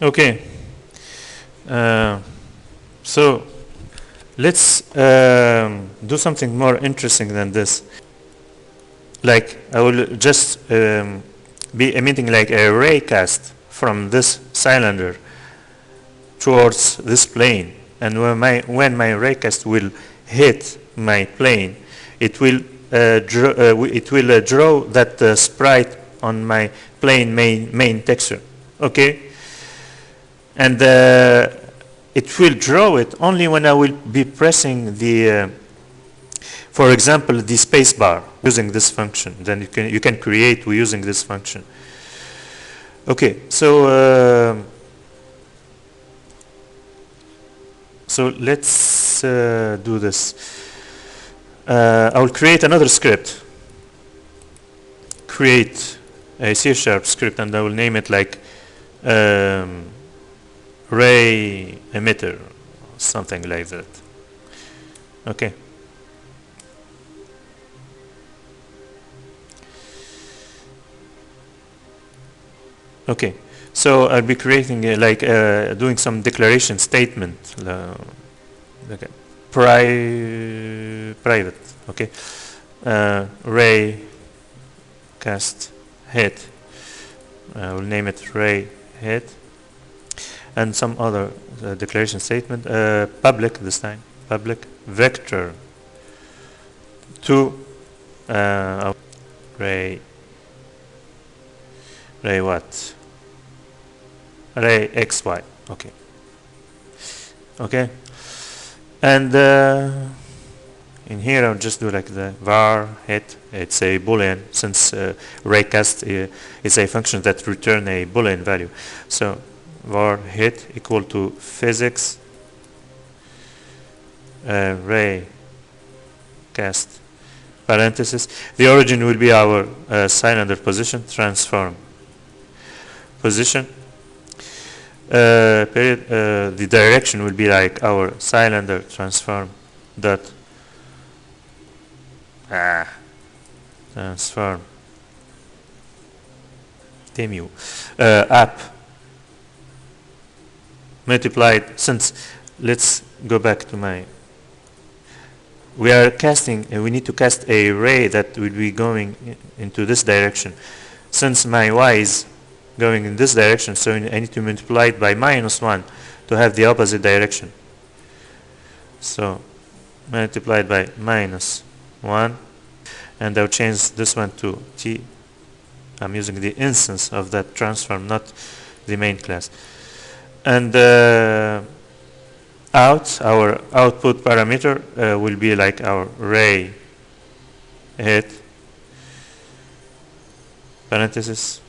Okay. So let's do something more interesting than this. Like I will just be emitting like a ray cast from this cylinder towards this plane, and when my ray cast will hit my plane, it will draw that sprite on my plane main texture. Okay, and it will draw it only when I will be pressing the for example the space bar using this function. Then you can create using this function. Okay, so so let's do this. I will create another script, create a C# script, and I will name it like ray emitter, something like that. Okay. Okay, so I'll be creating doing some declaration statement, like private. Okay, ray cast hit. I will name it ray hit, and some other declaration statement. Public this time. Public vector to ray what? Array xy. Okay. Okay. And in here I'll just do like the var hit. It's a boolean, since raycast is a function that return a boolean value. So var hit equal to physics ray cast parenthesis. The origin will be our cylinder position, transform position. Period. The direction will be like our cylinder transform dot transform tmu app multiplied. Since let's go back to my, we are casting, we need to cast a ray that will be going into this direction. Since my y is going in this direction, so I need to multiply it by -1 to have the opposite direction. So multiplied by -1, and I'll change this one to t. I'm using the instance of that transform, not the main class. And our output parameter will be like our ray hit parenthesis,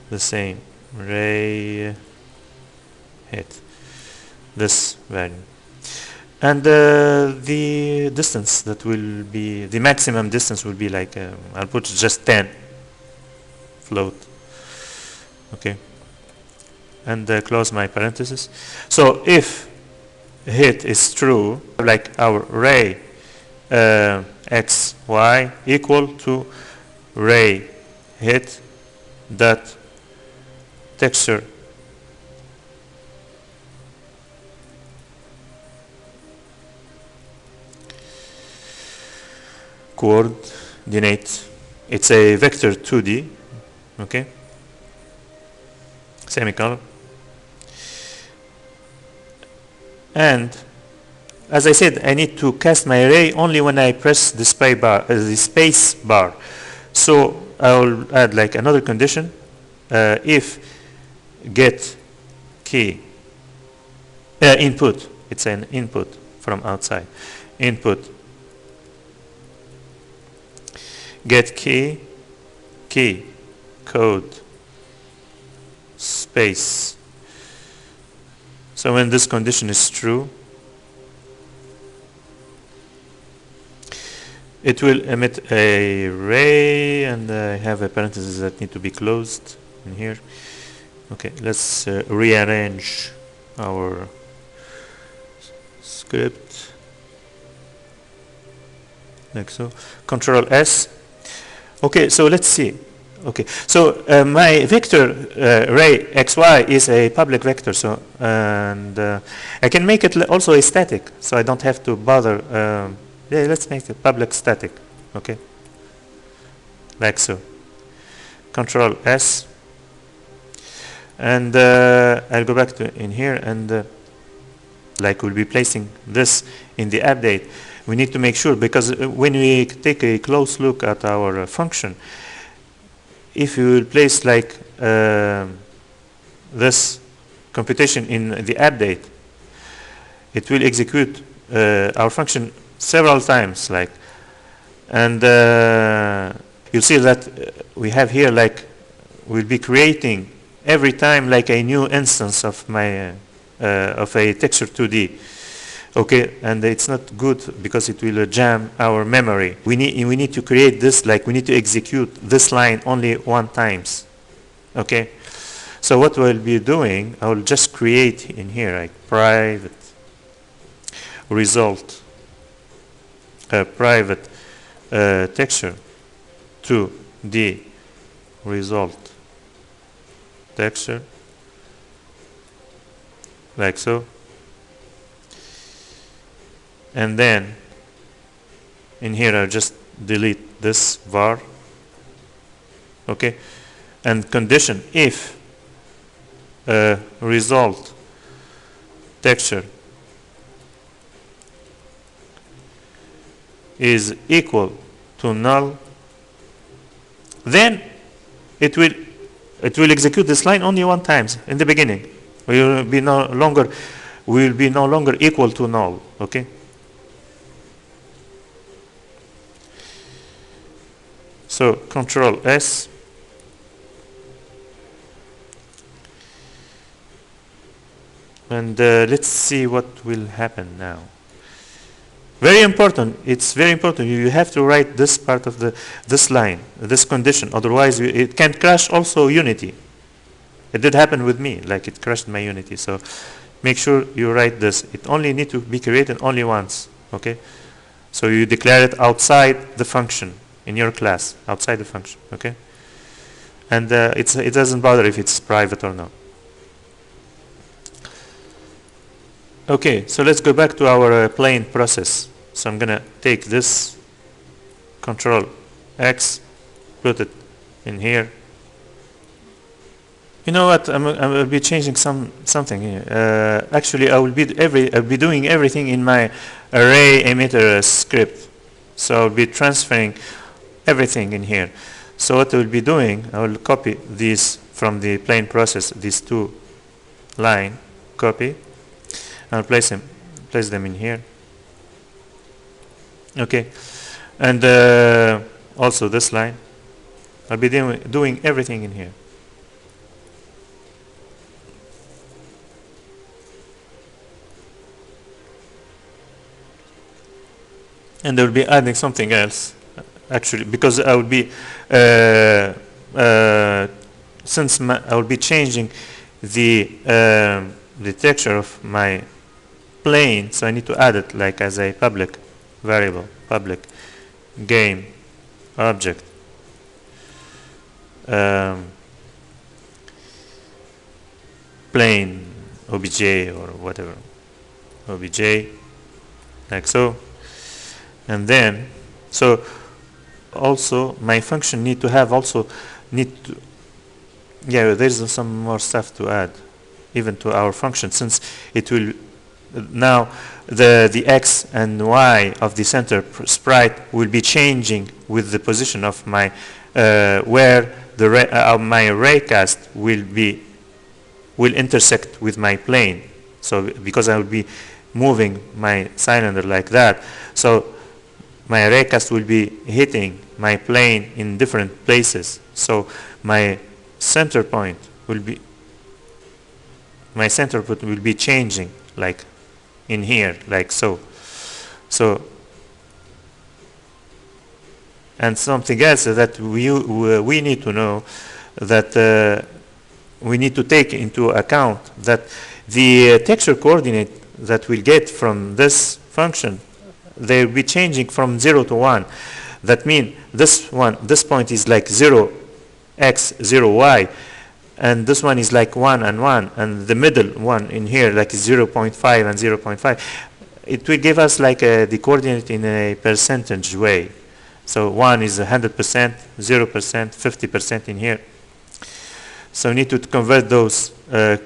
the same ray hit, this value, and the distance that will be, the maximum distance will be like I'll put just 10 float. Okay, and close my parenthesis. So if hit is true, like our ray x y equal to ray hit dot texture coordinate. It's a vector 2D. Okay, semicolon. And as I said, I need to cast my array only when I press the space bar. So I will add like another condition. If get key input, it's an input from outside, input get key code space. So when this condition is true, it will emit a ray, and I have a parenthesis that need to be closed in here. Okay, let's rearrange our script like so. Control S. Okay, so let's see. Okay, so my vector array xy is a public vector, so and I can make it also a static, so I don't have to bother. Yeah, let's make it public static. Okay, like so. Control S, and I'll go back to in here, and like we'll be placing this in the update. We need to make sure, because when we take a close look at our function, if you will place like this computation in the update, it will execute our function several times, like, and you'll see that we have here, like, we'll be creating every time like a new instance of my of a Texture2D. Okay, and it's not good because it will jam our memory. We need to create this, like we need to execute this line only one times. Okay, so what we'll be doing, I will just create in here like private result, private Texture2D result texture, like so. And then in here I'll just delete this var. Okay, and condition if result texture is equal to null, then it will execute this line only one times in the beginning. We will be no longer equal to null. Okay. So Control S, and let's see what will happen now. Very important. It's very important. You have to write this part of this line, this condition. Otherwise, it can crash also Unity. It did happen with me. Like it crashed my Unity. So make sure you write this. It only need to be created only once. Okay. So you declare it outside the function in your class, outside the function. Okay. And it doesn't bother if it's private or not. Okay, so let's go back to our plain process. So I'm gonna take this, Control X, put it in here. You know what? I will be changing something here. Actually, I'll be doing everything in my array emitter script. So I'll be transferring everything in here. So what I will be doing, I will copy these from the plain process, these two line, copy. I'll place them in here. Okay, and also this line. I'll be doing everything in here. And I will be adding something else, actually, because I will be since I will be changing the texture of my plane, so I need to add it like as a public variable, public game object plane obj or whatever, obj, like so. And then so also my function need to yeah, there's some more stuff to add even to our function, since it will now the x and y of the center sprite will be changing with the position of my where the my raycast will intersect with my plane. So because I will be moving my cylinder like that, so my raycast will be hitting my plane in different places. So my center point will be changing like in here, like so. So, and something else that we need to know, that we need to take into account that the texture coordinate that we'll get from this function, they'll be changing from 0 to 1. That means this point is like 0 x 0 y, and this one is like 1 and 1, and the middle one in here like 0.5 and 0.5. It will give us like the coordinate in a percentage way. So 1 is 100%, 0%, 50% in here. So we need to convert those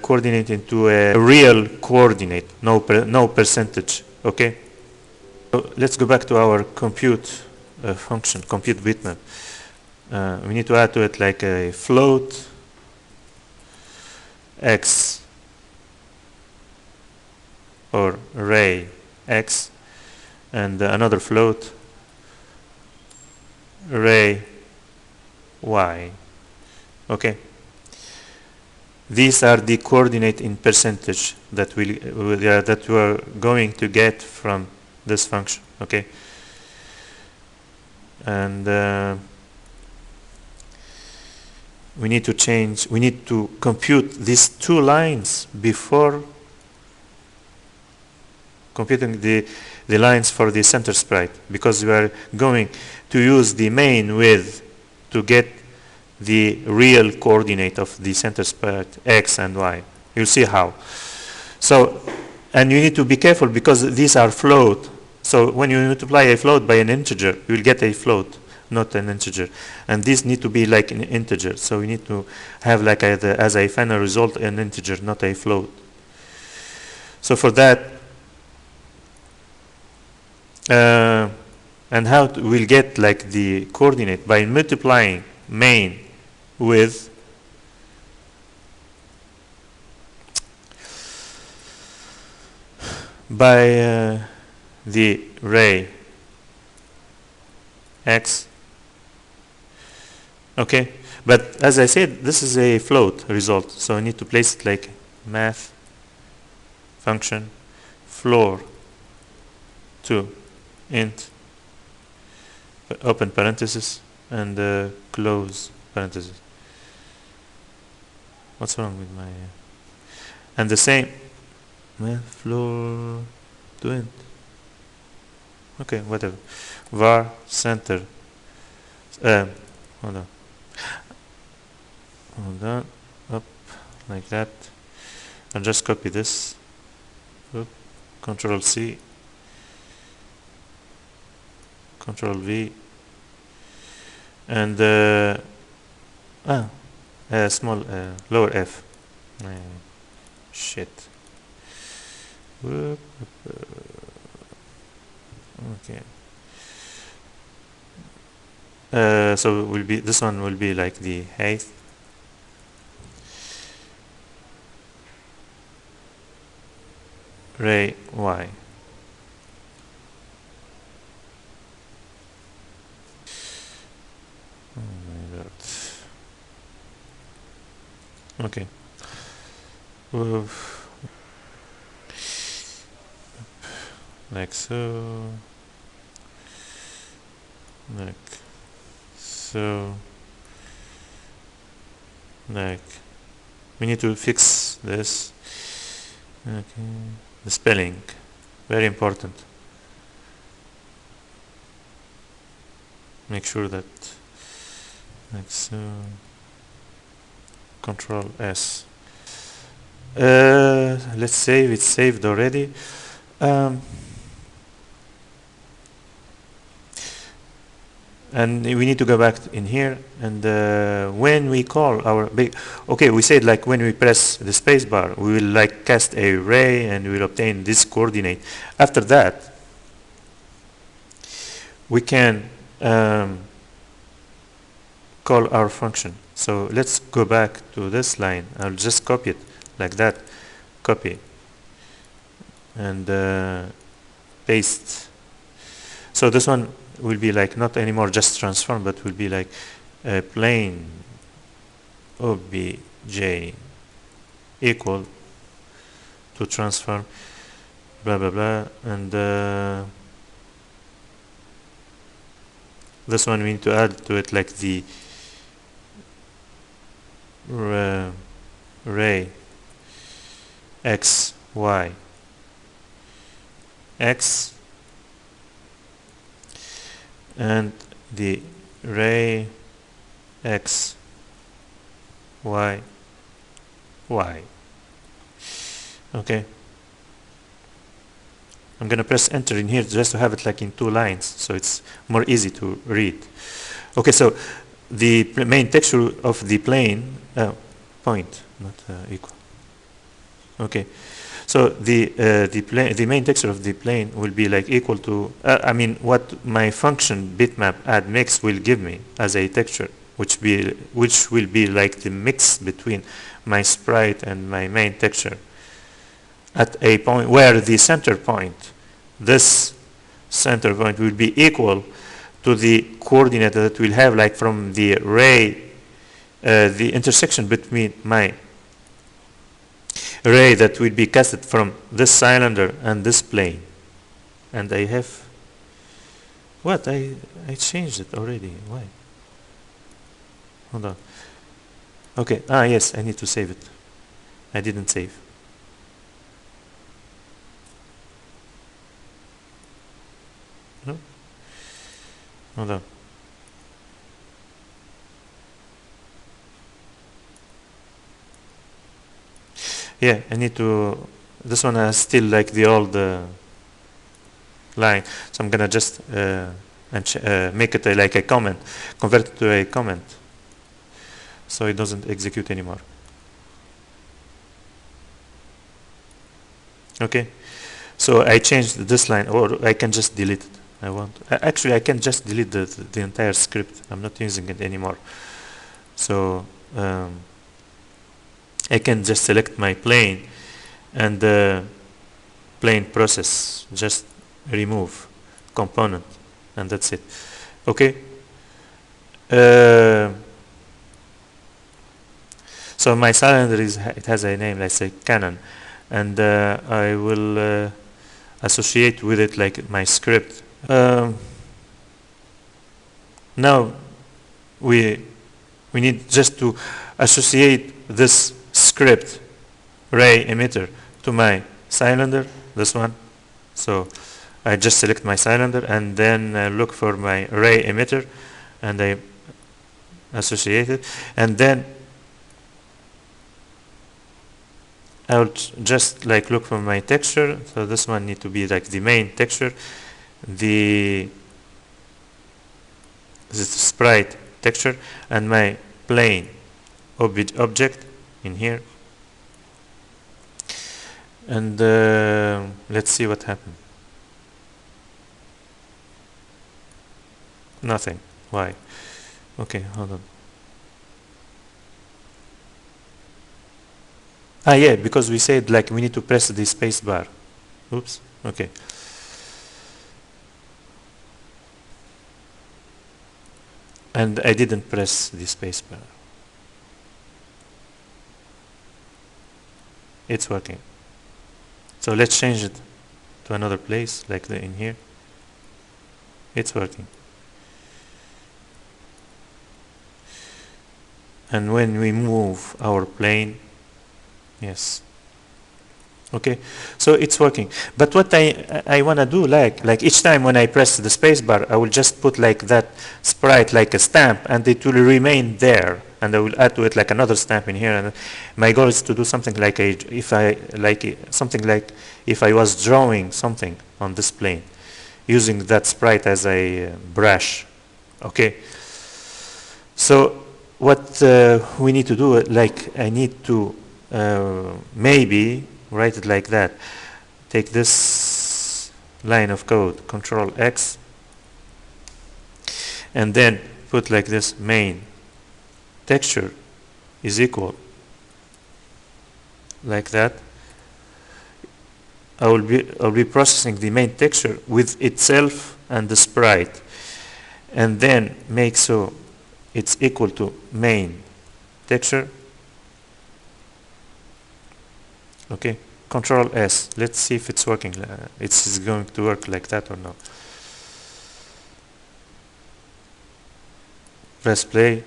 coordinate into a real coordinate, no percentage. Okay. So let's go back to our compute function, compute bitmap. We need to add to it like a float x or array x, and another float array y. Okay. These are the coordinate in percentage that we are going to get from this function. Okay. And we need to compute these two lines before computing the lines for the center sprite, because we are going to use the main width to get the real coordinate of the center sprite x and y. You'll see how. So, and you need to be careful because these are float. So when you multiply a float by an integer, you will get a float, not an integer. And these need to be like an integer. So we need to have like as a final result an integer, not a float. So for that, and how we'll get like the coordinate by multiplying main with the array x. Okay, but as I said, this is a float result, so I need to place it like math function floor to int open parenthesis and close parenthesis. What's wrong with my and the same math floor to int. Okay, whatever. Var center. Hold on, up like that. I'll just copy this. Oop. Control C, Control V, and small lower F. Shit. Whoop. Okay. So will be this one will be like the height. Array y. Oh my god. Okay. Like so. Like so. Like we need to fix this. Okay. The spelling, very important. Make sure that like so. Control S. Let's save. It's saved already. And we need to go back in here, and when we call our okay, we said like when we press the space bar, we will like cast a array and we will obtain this coordinate. After that, we can call our function. So let's go back to this line. I'll just copy it like that. Copy and paste. So this one will be like not anymore just transform, but will be like a plain obj equal to transform blah blah blah, and this one we need to add to it like the array x y x and the array x y, y. Okay. I'm gonna press enter in here just to have it like in 2 lines, so it's more easy to read. Okay, so the main texture of the plane, point, not equal. Okay, so the main texture of the plane will be like equal to, I mean, what my function bitmap add mix will give me as a texture, which will be like the mix between my sprite and my main texture at a point where the center point, this center point will be equal to the coordinate that we'll have like from the ray, the intersection between my ray that will be casted from this cylinder and this plane. And I have, what, I changed it already, why? Hold on. Okay, yes, I need to save it. I didn't save. No? Hold on. Yeah, I need to, this one has still like the old line, so I'm gonna just make it like a comment, convert it to a comment, so it doesn't execute anymore. Okay, so I changed this line, or I can just delete it. Actually I can just delete the entire script. I'm not using it anymore. So I can just select my plane and plane process, just remove component, and that's it. Okay. So my cylinder it has a name, let's say Canon, and I will associate with it like my script. Now we need just to associate this script ray emitter to my cylinder, this one. So I just select my cylinder and then look for my ray emitter, and I associate it, and then I'll just like look for my texture. So this one need to be like the main texture, this sprite texture, and my plane object in here. And let's see what happened. Nothing. Why? Okay, hold on. Yeah, because we said like we need to press the space bar. Oops. Okay. And I didn't press the space bar. It's working. So let's change it to another place, like in here. It's working. And when we move our plane, yes. Okay, so it's working. But what I want to do, like each time when I press the space bar, I will just put like that sprite like a stamp, and it will remain there, and I will add to it like another stamp in here. And my goal is to do something like if I was drawing something on this plane using that sprite as a brush. Okay, so what we need to do, like I need to maybe write it like that. Take this line of code, Control X, and then put like this: main texture is equal, like that. I'll be processing the main texture with itself and the sprite, and then make so it's equal to main texture. Okay, Control S. Let's see if it's working. It's going to work like that or not. Press play.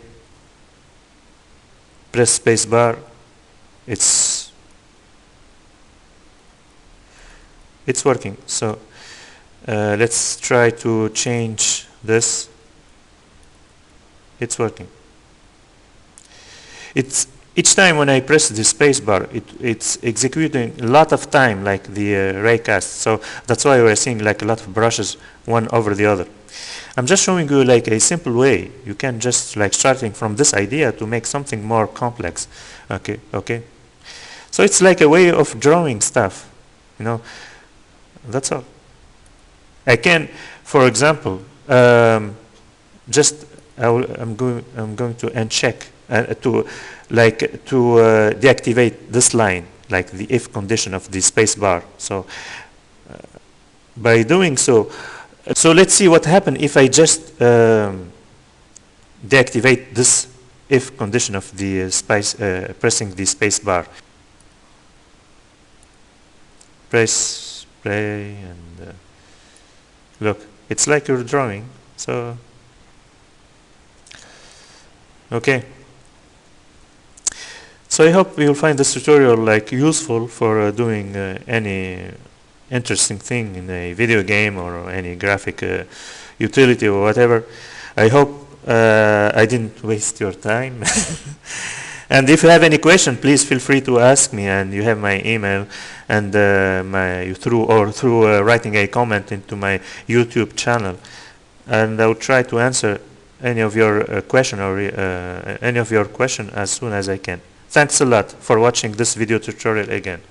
Press space bar. It's working. So let's try to change this. It's working. each time when I press the space bar, it's executing a lot of time, like the raycast. So that's why we're seeing like a lot of brushes one over the other. I'm just showing you like a simple way. You can just like starting from this idea to make something more complex. Okay. So it's like a way of drawing stuff, you know. That's all. I can, for example, just I'm going to uncheck to deactivate this line, like the if condition of the space bar. So by doing so, let's see what happens if I just deactivate this if condition of the pressing the space bar. Press play and look, it's like you're drawing. So okay. So I hope you'll find this tutorial like useful for doing any interesting thing in a video game or any graphic utility or whatever. I hope I didn't waste your time. And if you have any question, please feel free to ask me, and you have my email and through writing a comment into my YouTube channel, and I'll try to answer any of your question or any of your question as soon as I can. Thanks a lot for watching this video tutorial again.